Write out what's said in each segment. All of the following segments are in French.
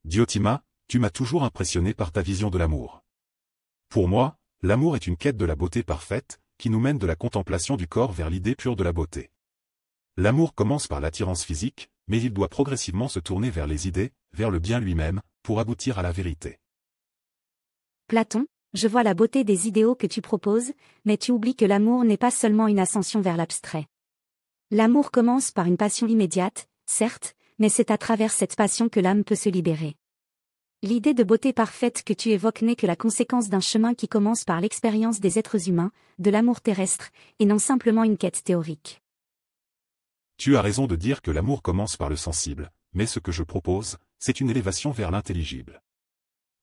Diotima, tu m'as toujours impressionné par ta vision de l'amour. Pour moi, l'amour est une quête de la beauté parfaite, qui nous mène de la contemplation du corps vers l'idée pure de la beauté. L'amour commence par l'attirance physique, mais il doit progressivement se tourner vers les idées, vers le bien lui-même, pour aboutir à la vérité. Platon, je vois la beauté des idéaux que tu proposes, mais tu oublies que l'amour n'est pas seulement une ascension vers l'abstrait. L'amour commence par une passion immédiate, certes, mais c'est à travers cette passion que l'âme peut se libérer. L'idée de beauté parfaite que tu évoques n'est que la conséquence d'un chemin qui commence par l'expérience des êtres humains, de l'amour terrestre, et non simplement une quête théorique. Tu as raison de dire que l'amour commence par le sensible, mais ce que je propose, c'est une élévation vers l'intelligible.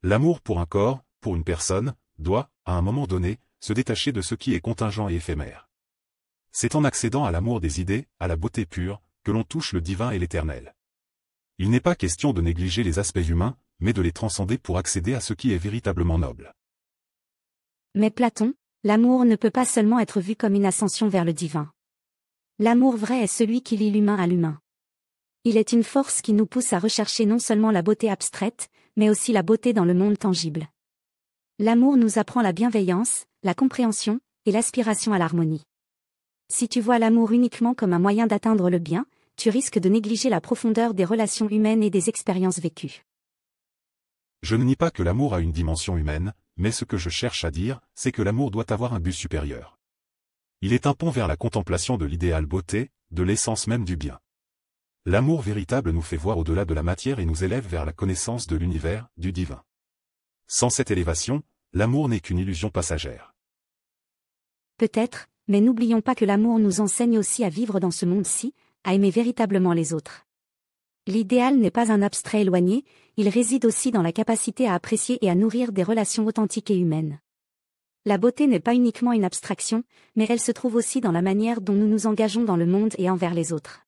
L'amour pour un corps, pour une personne, doit, à un moment donné, se détacher de ce qui est contingent et éphémère. C'est en accédant à l'amour des idées, à la beauté pure, que l'on touche le divin et l'éternel. Il n'est pas question de négliger les aspects humains, mais de les transcender pour accéder à ce qui est véritablement noble. Mais Platon, l'amour ne peut pas seulement être vu comme une ascension vers le divin. L'amour vrai est celui qui lie l'humain à l'humain. Il est une force qui nous pousse à rechercher non seulement la beauté abstraite, mais aussi la beauté dans le monde tangible. L'amour nous apprend la bienveillance, la compréhension, et l'aspiration à l'harmonie. Si tu vois l'amour uniquement comme un moyen d'atteindre le bien, tu risques de négliger la profondeur des relations humaines et des expériences vécues. Je ne nie pas que l'amour a une dimension humaine, mais ce que je cherche à dire, c'est que l'amour doit avoir un but supérieur. Il est un pont vers la contemplation de l'idéal beauté, de l'essence même du bien. L'amour véritable nous fait voir au-delà de la matière et nous élève vers la connaissance de l'univers, du divin. Sans cette élévation, l'amour n'est qu'une illusion passagère. Peut-être, mais n'oublions pas que l'amour nous enseigne aussi à vivre dans ce monde-ci, à aimer véritablement les autres. L'idéal n'est pas un abstrait éloigné, il réside aussi dans la capacité à apprécier et à nourrir des relations authentiques et humaines. La beauté n'est pas uniquement une abstraction, mais elle se trouve aussi dans la manière dont nous nous engageons dans le monde et envers les autres.